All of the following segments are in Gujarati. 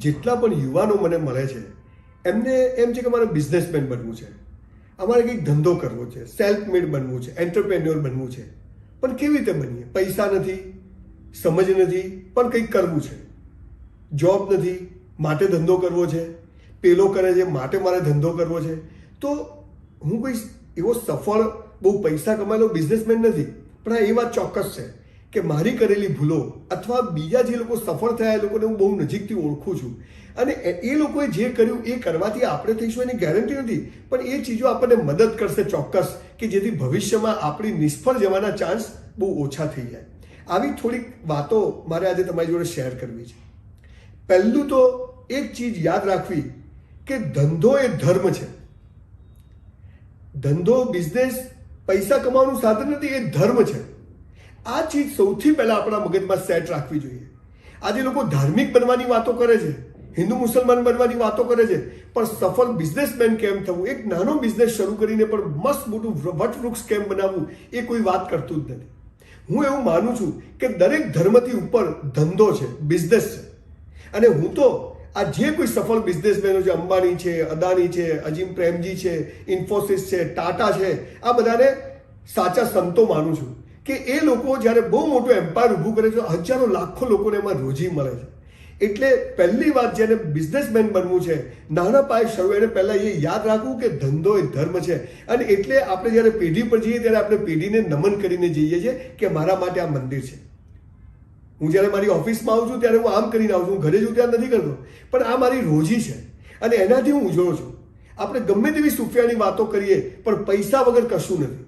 જેટલા પણ યુવાનો મને મળે છે એમને એમ છે કે મારે બિઝનેસમેન બનવું છે, અમારે કંઈક ધંધો કરવો છે, સેલ્ફ મેડ બનવું છે, એન્ટરપ્રેન્યોર બનવું છે. પણ કેવી રીતે બનીએ? પૈસા નથી, સમજ નથી, પણ કંઈક કરવું છે. જોબ નથી, માટે ધંધો કરવો છે. પેલો કરે છે, માટે મારે ધંધો કરવો છે. તો હું કોઈ એવો સફળ બહુ પૈસા કમાયેલો બિઝનેસમેન નથી, પણ આ એ વાત ચોક્કસ છે કે મારી કરેલી ભૂલો અથવા બીજા જે લોકો સફળ થયા એ લોકોને હું બહુ નજીકથી ઓળખું છું. અને એ લોકોએ જે કર્યું એ કરવાથી આપણે થઈશું એની ગેરંટી નથી, પણ એ ચીજો આપણને મદદ કરશે ચોક્કસ, કે જેથી ભવિષ્યમાં આપણી નિષ્ફળ જવાના ચાન્સ બહુ ઓછા થઈ જાય. આવી થોડીક વાતો મારે આજે તમારી જોડે શેર કરવી છે. પહેલું તો એક ચીજ યાદ રાખવી કે ધંધો એ ધર્મ છે. ધંધો, બિઝનેસ પૈસા કમાવાનું સાધન નથી, એ ધર્મ છે. આ ચીજ સૌથી પહેલા આપણા મગજમાં સેટ રાખવી જોઈએ. આજે લોકો ધાર્મિક બનવાની વાતો કરે છે, હિન્દુ મુસલમાન બનવાની વાતો કરે છે, પણ સફળ બિઝનેસમેન કેમ થવું, એક નાનો બિઝનેસ શરૂ કરીને પણ મસ્ત મોટું વટવૃક્ષ કેમ બનાવવું, એ કોઈ વાત કરતું જ નથી. હું એવું માનું છું કે દરેક ધર્મથી ઉપર ધંધો છે, બિઝનેસ છે. અને હું તો આ જે કોઈ સફળ બિઝનેસમેનો છે, અંબાણી છે, અદાણી છે, અજીમ પ્રેમજી છે, ઇન્ફોસિસ છે, ટાટા છે, આ બધાને સાચા સંતો માનું છું કે એ લોકો જ્યારે બહુ મોટું એમ્પાયર ઊભું કરે છે, હજારો લાખો લોકોને એમાં રોજી મળે છે. એટલે પહેલી વાત, જેને બિઝનેસમેન બનવું છે, નાના પાયે શરૂ, એને પહેલા એ યાદ રાખવું કે ધંધો એ ધર્મ છે. અને એટલે આપણે જ્યારે પેઢી પર જઈએ ત્યારે આપણે પેઢીને નમન કરીને જઈએ છીએ કે મારા માટે આ મંદિર છે. હું જ્યારે મારી ઓફિસમાં આવું છું ત્યારે હું આમ કરીને આવું છું, હું ઘરે જઉં ત્યારે નથી કરતો, પણ આ મારી રોજી છે અને એનાથી હું ઉજળું છું. આપણે ગમે તેવી સુફિયાની વાતો કરીએ, પણ પૈસા વગર કશું નથી.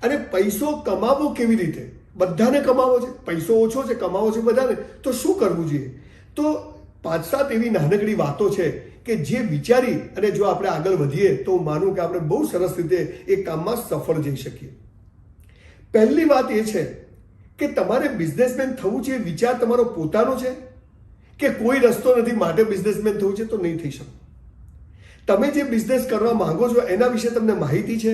અને પૈસો કમાવો કેવી રીતે? બધાને કમાવો છે, પૈસો ઓછો છે, કમાવો છે બધાને, તો શું કરવું જોઈએ? તો 5-7 એવી નાનકડી વાતો છે કે જે વિચારી અને જો આપણે આગળ વધીએ તો હું માનું કે આપણે બહુ સરસ રીતે એ કામમાં સફળ જઈ શકીએ. પહેલી વાત એ છે કે તમારે બિઝનેસમેન થવું છે, એ વિચાર તમારો પોતાનો છે કે કોઈ રસ્તો નથી માટે બિઝનેસમેન થવું છે તો નહીં થઈ શકો. તમે જે બિઝનેસ કરવા માંગો છો એના વિશે તમને માહિતી છે,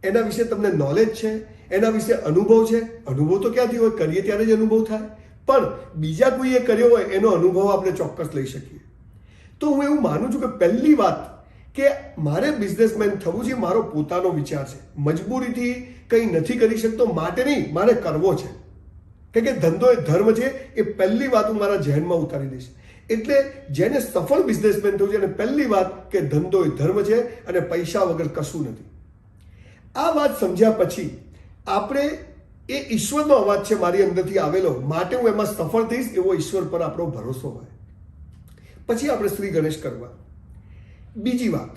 એના વિશે તમને નોલેજ છે, એના વિશે અનુભવ છે. અનુભવ તો ક્યાંથી હોય? કરીએ ત્યારે જ અનુભવ થાય. પણ બીજા કોઈએ કર્યો હોય એનો અનુભવ આપણે ચોક્કસ લઈ શકીએ. તો હું એવું માનું છું કે પહેલી વાત કે મારે બિઝનેસમેન થવું છે, મારો પોતાનો વિચાર છે. મજબૂરીથી કંઈ નથી કરી શકતો માટે નહીં, મારે કરવો છે. કે ધંધો એ ધર્મ છે, એ પહેલી વાત હું મારા જહેનમાં ઉતારી દઈશ. એટલે જેને સફળ બિઝનેસમેન થવું છે એને પહેલી વાત કે ધંધો એ ધર્મ છે અને પૈસા વગર કશું નથી. આ વાત સમજ્યા પછી આપણે એ ઈશ્વરનો અવાજ છે મારી અંદરથી આવેલો, માટે હું એમાં સફળ થઈશ એવો ઈશ્વર પર આપણો ભરોસો હોય. પછી આપણે શ્રી ગણેશ કરવા. બીજી વાત,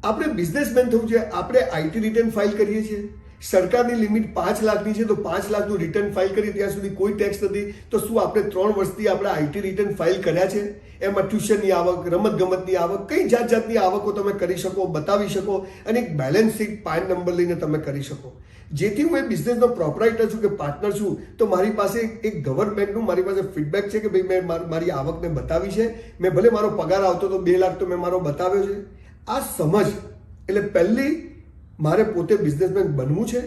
આપણે બિઝનેસમેન થવું છે, આપણે આઈટી રિટર્ન ફાઇલ કરીએ છીએ. સરકારની લિમિટ 5 લાખની છે, તો 5 લાખનું રિટર્ન ફાઇલ કરી ત્યાં સુધી કોઈ ટેક્સ નથી. તો શું આપણે 3 વર્ષથી આપણે આઈટી રિટર્ન ફાઇલ કર્યા છે? એમાં ટ્યુશનની આવક, રમતગમતની આવક, કઈ જાતની આવકો તમે કરી શકો, બતાવી શકો અને એક બેલેન્સ શીટ, પાન નંબર લઈને તમે કરી શકો. જેથી હું એ બિઝનેસનો પ્રોપરાઇટર છું કે પાર્ટનર છું, તો મારી પાસે એક ગવર્મેન્ટનું મારી પાસે ફીડબેક છે કે ભાઈ મેં મારી આવકને બતાવી છે, મેં ભલે મારો પગાર આવતો તો 2 લાખ તો મેં મારો બતાવ્યો છે. આ સમજ, એટલે પહેલી મારે પોતે બિઝનેસમેન બનવું છે.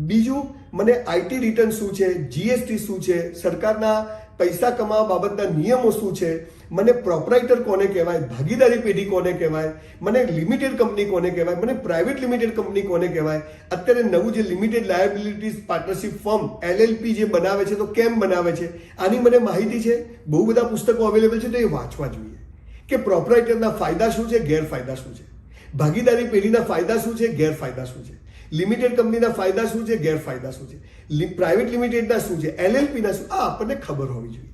બીજું, મને આઈટી રિટર્ન શું છે, જીએસટી શું છે, સરકારના પૈસા કમાવા બાબતના નિયમો શું છે, મને પ્રોપરાઇટર કોને કહેવાય, ભાગીદારી પેઢી કોને કહેવાય, મને લિમિટેડ કંપની કોને કહેવાય, મને પ્રાઇવેટ લિમિટેડ કંપની કોને કહેવાય, અત્યારે નવું જે limited liabilities partnership firm LLP જે બનાવે છે તો કેમ બનાવે છે, આની મને માહિતી છે. બહુ બધા પુસ્તકો અવેલેબલ છે, તો એ વાંચવા જોઈએ કે પ્રોપરાઇટરના ફાયદા શું છે, ગેરફાયદા શું છે, ભાગીદારી પેઢીના ફાયદા શું છે, ગેરફાયદા શું છે, લિમિટેડ કંપનીના ફાયદા શું છે, ગેરફાયદા શું છે, પ્રાઇવેટ લિમિટેડના શું છે, LLPના શું, આ આપણને ખબર હોવી જોઈએ.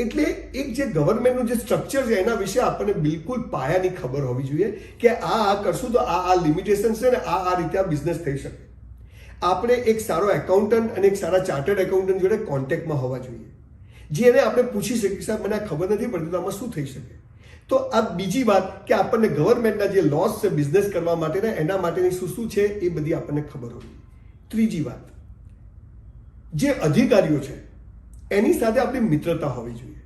એટલે એક જે ગવર્મેન્ટનું જે સ્ટ્રક્ચર છે એના વિશે આપણને બિલકુલ પાયાની ખબર હોવી જોઈએ કે આ કરશું તો આ લિમિટેશન છે ને આ રીતે આ બિઝનેસ થઈ શકે. આપણે એક સારો એકાઉન્ટન્ટ અને એક સારા ચાર્ટર્ડ એકાઉન્ટન્ટ જોડે કોન્ટેક્ટમાં હોવા જોઈએ, જે એને આપણે પૂછી શકીએ, સાહેબ મને ખબર નથી પડતી તો આમાં શું થઈ શકે. તો આ બીજી વાત કે આપણને ગવર્મેન્ટના જે લોસ છે બિઝનેસ કરવા માટેના, એના માટેની શું છે એ બધી આપણને ખબર હોવી. ત્રીજી વાત, જે અધિકારીઓ છે એની સાથે આપણી મિત્રતા હોવી જોઈએ.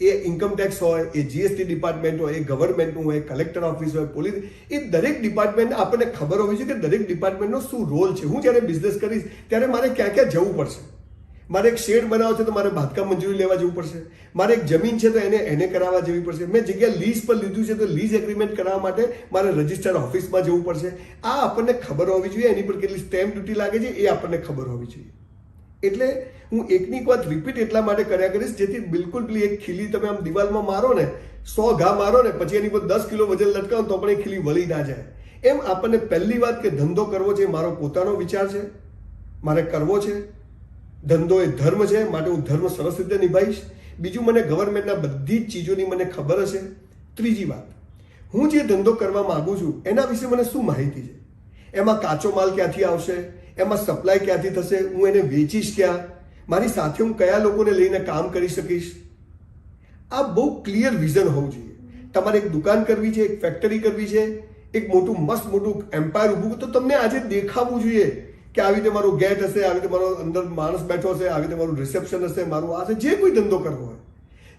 એ ઇન્કમ ટેક્સ હોય, એ જીએસટી ડિપાર્ટમેન્ટ હોય, એ ગવર્મેન્ટનું હોય, કલેક્ટર ઓફિસ હોય, પોલીસ, એ દરેક ડિપાર્ટમેન્ટ આપણને ખબર હોવી જોઈએ કે દરેક ડિપાર્ટમેન્ટનો શું રોલ છે. હું જ્યારે બિઝનેસ કરીશ ત્યારે મારે ક્યાં ક્યાં જવું પડશે, મારે એક શેડ બનાવવો છે તો મારે બાંધકામ મંજૂરી લેવા જવું પડશે. મારે એક જમીન છે તો એને કરાવવા જવી પડશે. મેં જગ્યા લીઝ પર લીધું છે તો લીઝ એગ્રીમેન્ટ કરાવવા માટે મારે રજિસ્ટર ઓફિસમાં જવું પડશે. આ આપણને ખબર હોવી જોઈએ. એની પર કેટલી સ્ટેમ્પ ડ્યુટી લાગે છે એ આપણને ખબર હોવી જોઈએ. એટલે હું એકની એક વાત રિપીટ એટલા માટે કર્યા કરીશ જેથી બિલકુલ પેલી એક ખીલી તમે આમ દિવાલમાં મારો ને 100 ઘા મારો ને પછી એની પર 10 કિલો વજન લટકાવો તો પણ એ ખીલી વળી ના જાય. એમ આપણને પહેલી વાત કે ધંધો કરવો છે મારો પોતાનો વિચાર છે, મારે કરવો છે. ધંધો એ ધર્મ છે માટે હું ધર્મ સરસ રીતે નિભાવીશ. બીજું, મને ગવર્મેન્ટના બધી જ ચીજોની મને ખબર હશે. ત્રીજી વાત, હું જે ધંધો કરવા માંગુ છું એના વિશે મને શું માહિતી છે, એમાં કાચો માલ ક્યાંથી આવશે, એમાં સપ્લાય ક્યાંથી થશે, હું એને વેચીશ ક્યાં, મારી સાથે હું કયા લોકોને લઈને કામ કરી શકીશ. આ બહુ ક્લિયર વિઝન હોવું જોઈએ. તમારે એક દુકાન કરવી છે, એક ફેક્ટરી કરવી છે, એક મોટું મસ્ત મોટું એમ્પાયર ઊભું, તો તમને આજે દેખાવું જોઈએ કે આવી રીતે મારું ગેટ હશે, આવી રીતે મારો અંદર માણસ બેઠો હશે, આવી રીતે મારું રિસેપ્શન હશે, મારું આ હશે. જે કોઈ ધંધો કરવો હોય,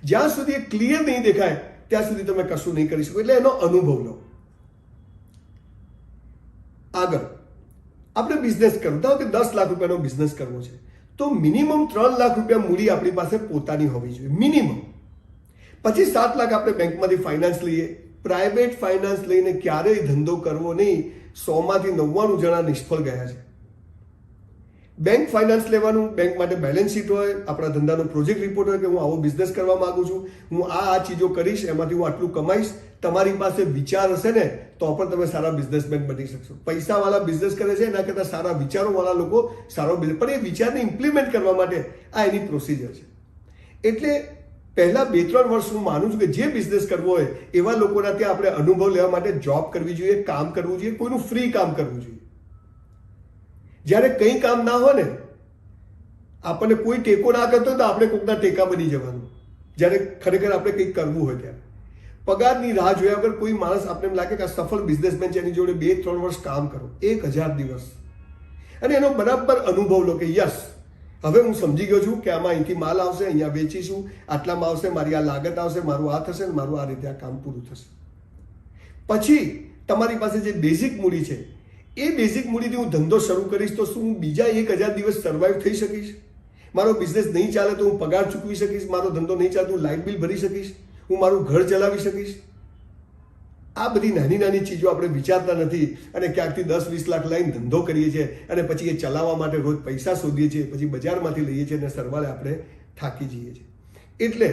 જ્યાં સુધી એ ક્લિયર નહીં દેખાય ત્યાં સુધી તમે કશું નહીં કરી શકો. એટલે એનો અનુભવ લો. આગળ આપણે બિઝનેસ કરવો, ધારો કે 10 લાખ રૂપિયાનો બિઝનેસ કરવો છે તો મિનિમમ 3 લાખ રૂપિયા મૂડી આપણી પાસે પોતાની હોવી જોઈએ, મિનિમમ. પછી 7 લાખ આપણે બેંકમાંથી ફાઇનાન્સ લઈએ. પ્રાઇવેટ ફાઇનાન્સ લઈને ક્યારેય ધંધો કરવો નહીં. 100 માંથી 99 જણા નિષ્ફળ ગયા છે. બેંક ફાઇનાન્સ લેવાનું, બેંક માટે બેલેન્સ શીટ હોય, આપણા ધંધાનો પ્રોજેક્ટ રિપોર્ટ હોય કે હું આવો બિઝનેસ કરવા માંગુ છું, હું આ ચીજો કરીશ, એમાંથી હું આટલું કમાઈશ. તમારી પાસે વિચાર હશે ને તો પણ તમે સારા બિઝનેસમેન બની શકશો. પૈસાવાળા બિઝનેસ કરે છે એના કરતાં સારા વિચારોવાળા લોકો સારો બિઝનેસ, પણ એ વિચારને ઇમ્પ્લિમેન્ટ કરવા માટે આ એની પ્રોસિજર છે. એટલે પહેલા 2-3 વર્ષ હું માનું છું કે જે બિઝનેસ કરવો હોય એવા લોકોના ત્યાં આપણે અનુભવ લેવા માટે જોબ કરવી જોઈએ, કામ કરવું જોઈએ, કોઈનું ફ્રી કામ કરવું જોઈએ. જ્યારે કંઈ કામ ના હોય ને, આપણને કોઈ ટેકો ના કરતો તો આપણે કોઈકના ટેકા બની જવાનું. જ્યારે ખરેખર આપણે કંઈક કરવું હોય ત્યારે પગારની રાહ જોયા વગર કોઈ માણસ આપણે એમ લાગે કે આ સફળ બિઝનેસમેન છે એની જોડે 2-3 વર્ષ કામ કરો, 1000 દિવસ, અને એનો બરાબર અનુભવ લો કે યસ, હવે હું સમજી ગયો છું કે આમાં અહીંથી માલ આવશે, અહીંયા વેચીશું, આટલામાં આવશે, મારી આ લાગત આવશે, મારું આ થશે, મારું આ રીતે આ કામ પૂરું થશે. પછી તમારી પાસે જે બેઝિક મૂડી છે એ બેઝિક મૂડીથી હું ધંધો શરૂ કરીશ તો શું હું બીજા 1000 દિવસ સર્વાઈવ થઈ શકીશ? મારો બિઝનેસ નહીં ચાલે તો હું પગાર ચૂકવી શકીશ? મારો ધંધો નહીં ચાલે તો હું લાઇટ બિલ ભરી શકીશ? હું મારું ઘર ચલાવી શકીશ? આ બધી નાની નાની ચીજો આપણે વિચારતા નથી અને ક્યાંકથી 10-20 લાખ લઈને ધંધો કરીએ છીએ અને પછી એ ચલાવવા માટે રોજ પૈસા શોધીએ છીએ, પછી બજારમાંથી લઈએ છીએ અને સરવાળે આપણે થાકી જઈએ છીએ. એટલે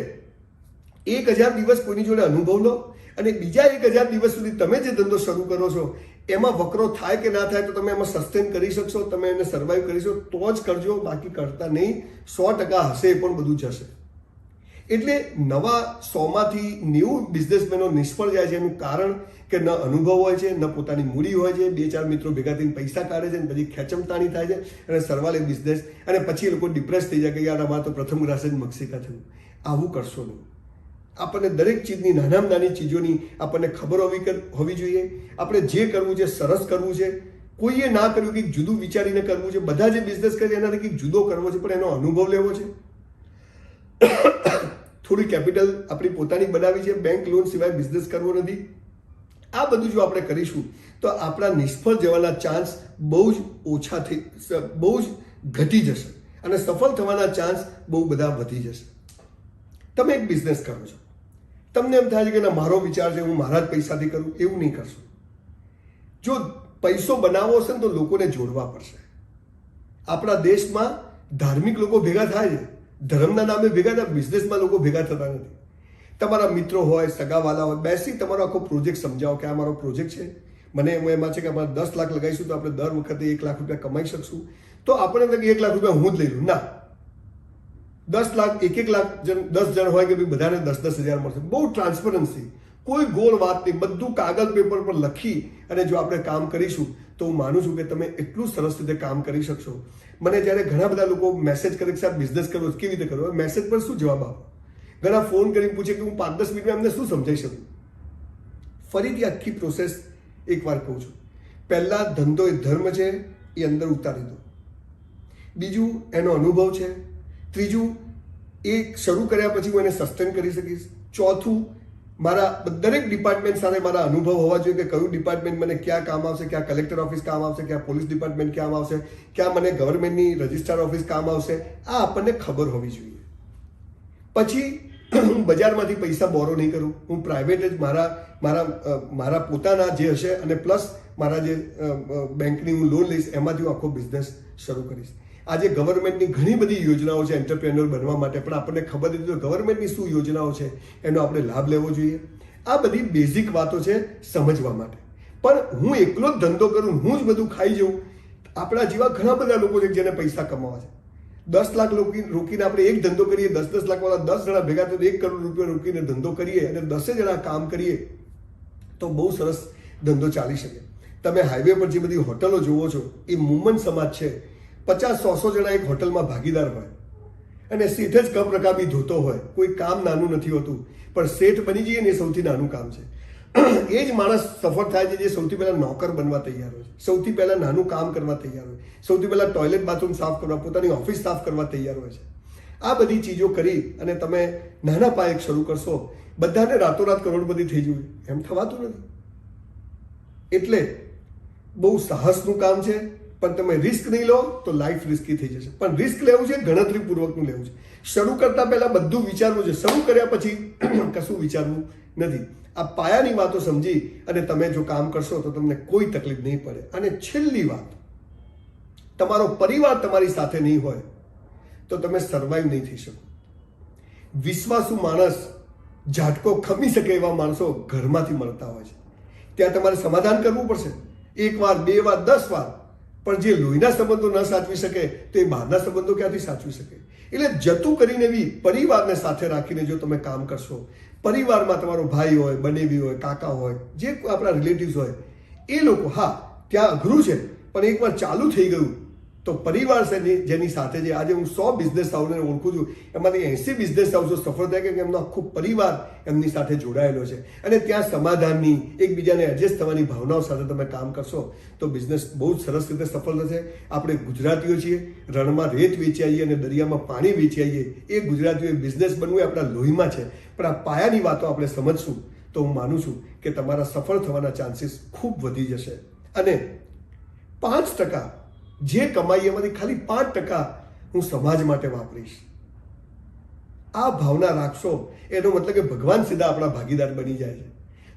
1000 દિવસ કોઈની જોડે અનુભવ લો અને બીજા 1000 દિવસ સુધી તમે જે ધંધો શરૂ કરો છો એમાં વકરો થાય કે ના થાય તો તમે એમાં સસ્ટેન કરી શકશો, તમે એને સર્વાઈવ કરીશો તો જ કરજો, બાકી કરતા નહીં. 100% હશે પણ બધું જશે. એટલે નવા 100 માંથી 90 બિઝનેસમેનો નિષ્ફળ જાય છે. એનું કારણ કે ન અનુભવ હોય છે, ન પોતાની મૂડી હોય છે, 2-4 મિત્રો ભેગા થઈને પૈસા કાઢે છે અને પછી ખેંચમતાણી થાય છે અને સરવાલે બિઝનેસ, અને પછી એ લોકો ડિપ્રેસ થઈ જાય કે યાર અમારે તો પ્રથમ ગ્રાસે જ મક્ષિકા થયું. આવું કરશો નહીં. આપણને દરેક ચીજની નાનામાં નાની ચીજોની આપણને ખબર હોવી જોઈએ. આપણે જે કરવું છે સરસ કરવું છે. કોઈએ ના કર્યું કંઈક જુદું વિચારીને કરવું છે. બધા જે બિઝનેસ કરે એનાથી કંઈક જુદો કરવો છે, પણ એનો અનુભવ લેવો છે. થોડી કેપિટલ આપણી પોતાની બનાવી છે, બેંક લોન સિવાય બિઝનેસ કરવો નથી. આ બધું જો આપણે કરીશું તો આપણા નિષ્ફળ જવાના ચાન્સ બહુ જ ઓછા બહુ જ ઘટી જશે અને સફળ થવાના ચાન્સ બહુ બધા વધી જશે. તમે એક બિઝનેસ કરો છો, તમને એમ થાય છે કે ના મારો વિચાર છે, હું મારા જ પૈસાથી કરું. એવું નહીં કરશો. જો પૈસો બનાવવો હશે ને તો લોકોને જોડવા પડશે. આપણા દેશમાં ધાર્મિક લોકો ભેગા થાય છે, ધર્મના નામે ભેગા થાય, બિઝનેસમાં લોકો ભેગા થતા નથી. તમારા મિત્રો હોય, સગાવાલા હોય, બેસી તમારો આખો પ્રોજેક્ટ સમજાવો કે આ મારો પ્રોજેક્ટ છે, મને એમાં છે કે અમારે 10 લાખ લગાવીશું તો આપણે દર વખતે 1 લાખ રૂપિયા કમાઈ શકશું. તો આપણે 1 લાખ રૂપિયા હું જ લઈ લઉં. ના, 10 લાખ 1 લાખ 10 જણ હોય કે બધાને 10-10 હજાર મળશે. બહુ ટ્રાન્સપરન્સી, કોઈ ગોળ વાત નહીં, બધું કાગળ પેપર પર લખી અને જો આપણે કામ કરીશું તો હું માનું છું કે તમે એટલું સરસ રીતે કામ કરી શકશો. મને જ્યારે ઘણા બધા લોકો મેસેજ કરે કે સાહેબ બિઝનેસ કરવો કેવી રીતે કરવો, મેસેજ પર શું જવાબ આપો? ઘણા ફોન કરીને પૂછે કે હું 5-10 મિનિટમાં એમને શું સમજાવી શકું? ફરીથી આખી પ્રોસેસ એકવાર કહું છું. પહેલાં ધંધો એ ધર્મ છે, એ અંદર ઉતારી દો. બીજું એનો અનુભવ છે. ત્રીજું એ શરૂ કર્યા પછી હું એને સસ્ટેન કરી શકીશ. ચોથું મારા દરેક ડિપાર્ટમેન્ટ સાથે મારા અનુભવ હોવા જોઈએ કે કયું ડિપાર્ટમેન્ટ મને ક્યાં કામ આવશે, ક્યાં કલેક્ટર ઓફિસ કામ આવશે, ક્યાં પોલીસ ડિપાર્ટમેન્ટ કામ આવશે, ક્યાં મને ગવર્મેન્ટની રજિસ્ટ્રાર ઓફિસ કામ આવશે. આ આપણને ખબર હોવી જોઈએ. પછી હું બજારમાંથી પૈસા બોરો નહીં કરું. હું પ્રાઇવેટ જ મારા પોતાના જે હશે અને પ્લસ મારા જે બેંકની હું લોન લઈશ એમાંથી હું આખો બિઝનેસ શરૂ કરીશ. આજે ગવર્મેન્ટની ઘણી બધી યોજનાઓ છે એન્ટરપ્રેન્યોર બનવા માટે, પણ આપણને ખબર નથી તો ગવર્મેન્ટની શું યોજનાઓ છે એનો આપણે લાભ લેવો જોઈએ. આ બધી બેઝિક વાતો છે સમજવા માટે. પણ હું એકલો જ ધંધો કરું, હું જ બધું ખાઈ જઉં, આપણા જેવા ઘણા બધા લોકો છે જેને પૈસા કમાવા છે. 10 લાખ રોકીને આપણે એક ધંધો કરીએ, 10 લાખ વાળા 10 જણા ભેગા થઈને 1 કરોડ રૂપિયા રોકીને ધંધો કરીએ અને 10 જણા કામ કરીએ તો બહુ સરસ ધંધો ચાલી શકે. તમે હાઈવે પર જે બધી હોટલો જુઓ છો એ મુમન સમાજ છે. 50-100 જણા એક હોટલમાં ભાગીદાર હોય અને શેઠ જ કપ રકાબી ધોતો હોય. કોઈ કામ નાનું નથી હોતું, પણ શેઠ બની જઈએ ને એ સૌથી નાનું કામ છે. એ જ માણસ સફળ થાય છે જે સૌથી પહેલા નોકર બનવા તૈયાર હોય, સૌથી પહેલા નાનું કામ કરવા તૈયાર હોય, સૌથી પહેલા ટોયલેટ બાથરૂમ સાફ કરવા, પોતાની ઓફિસ સાફ કરવા તૈયાર હોય છે. આ બધી ચીજો કરી અને તમે નાના પાયે શરૂ કરશો, બધાને રાતોરાત કરોડપતિ થઈ જવું એમ થવાતું નથી. એટલે બહુ સાહસનું કામ છે, પણ તમે રિસ્ક નહીં લો તો લાઈફ રિસ્કી થઈ જશે. પણ રિસ્ક લેવું છે ગણતરીપૂર્વકનું લેવું છે. શરૂ કરતા પહેલા બધું વિચારવું છે, શરૂ કર્યા પછી કશું વિચારવું નથી. આ પાયાની વાતો સમજી અને તમે જો કામ કરશો તો તમને કોઈ તકલીફ નહીં પડે. અને છેલ્લી વાત, તમારો પરિવાર તમારી સાથે નહીં હોય તો તમે સર્વાઈવ નહીં થઈ શકો. વિશ્વાસુ માણસ, ઝાટકો ખમી શકે એવા માણસો ઘરમાંથી મળતા હોય છે. ત્યાં તમારે સમાધાન કરવું પડશે, 1 વાર 2 વાર 10 વાર. પણ જે લોહીના સંબંધો ન સાચવી શકે તો એ બહારના સંબંધો ક્યાંથી સાચવી શકે? એટલે જતું કરીને બી પરિવારને સાથે રાખીને જો તમે કામ કરશો, પરિવારમાં તમારો ભાઈ હોય, બનેવી હોય, કાકા હોય, જે આપણા રિલેટિવ્સ હોય, એ લોકો, હા ત્યાં અઘરું છે પણ એકવાર ચાલુ થઈ ગયું તો પરિવાર છે જેની સાથે જે આજે હું 100 બિઝનેસ હાઉસને ઓળખું છું એમાંથી 80 બિઝનેસ હાઉસો સફળ થાય કે એમનો આખો પરિવાર એમની સાથે જોડાયેલો છે. અને ત્યાં સમાધાનની, એકબીજાને એડજસ્ટ થવાની ભાવનાઓ સાથે તમે કામ કરશો તો બિઝનેસ બહુ જ સરસ રીતે સફળ થશે. આપણે ગુજરાતીઓ છીએ, રણમાં રેત વેચી આવીએ અને દરિયામાં પાણી વેચી આવીએ. એ ગુજરાતીઓ બિઝનેસ બનવું એ આપણા લોહીમાં છે. પણ આ પાયાની વાતો આપણે સમજશું તો હું માનું છું કે તમારા સફળ થવાના ચાન્સીસ ખૂબ વધી જશે. અને 5% જે કમાઈ એમાંથી ખાલી 5% હું સમાજ માટે વાપરીશ. આ ભાવના રાખશો એનો મતલબ કે ભગવાન સીધા આપણા ભાગીદાર બની જાય છે.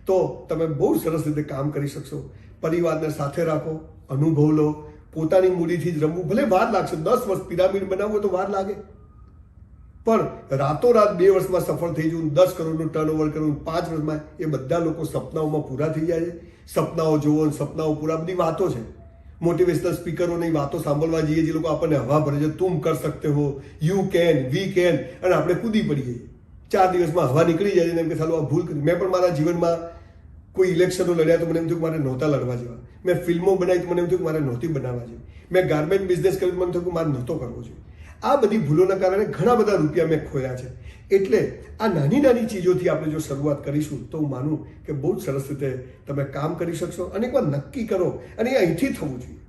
તો તમે બહુ સરસ રીતે કામ કરી શકશો. પરિવારને સાથે રાખો, અનુભવ લો, પોતાની મૂડીથી જ રમવું. ભલે વાર લાગશે, 10 વર્ષ પિરામિડ બનાવવું તો વાર લાગે, પણ રાતોરાત 2 વર્ષમાં સફળ થઈ જવું, 10 કરોડનું ટર્નઓવર કરવું 5 વર્ષમાં, એ બધા લોકો સપનાઓમાં પૂરા થઈ જાય છે. સપનાઓ જોવો, સપનાઓ પૂરા, બધી વાતો છે. મોટિવેશનલ સ્પીકરોની વાતો સાંભળવા જઈએ જે લોકો આપણને હવા ભરે છે, તુમ કર સકતે હો, યુ કેન, વી કેન, અને આપણે કૂદી પડીએ. 4 દિવસમાં હવા નીકળી જાય છે એમ કે ચાલો આ ભૂલ કરી. મેં પણ મારા જીવનમાં કોઈ ઇલેક્શનો લડ્યા તો મને એમ થયું કે મારે નહોતા લડવા જેવા. મેં ફિલ્મો બનાવી તો મને એમ થયું કે મારે નહોતી બનાવવા જેવી. મેં ગાર્મેન્ટ બિઝનેસ કર્યું તો મને થયું કે મારે નહોતો કરવો જોઈએ. આ બધી ભૂલોના કારણે ઘણા બધા રૂપિયા મેં ખોયા છે. એટલે આ નાની નાની ચીજોથી આપણે જો શરૂઆત કરીશું તો હું માનું કે બહુ જ સરસ રીતે તમે કામ કરી શકશો. અને એકવાર નક્કી કરો, અને એ અહીંથી થવું જોઈએ.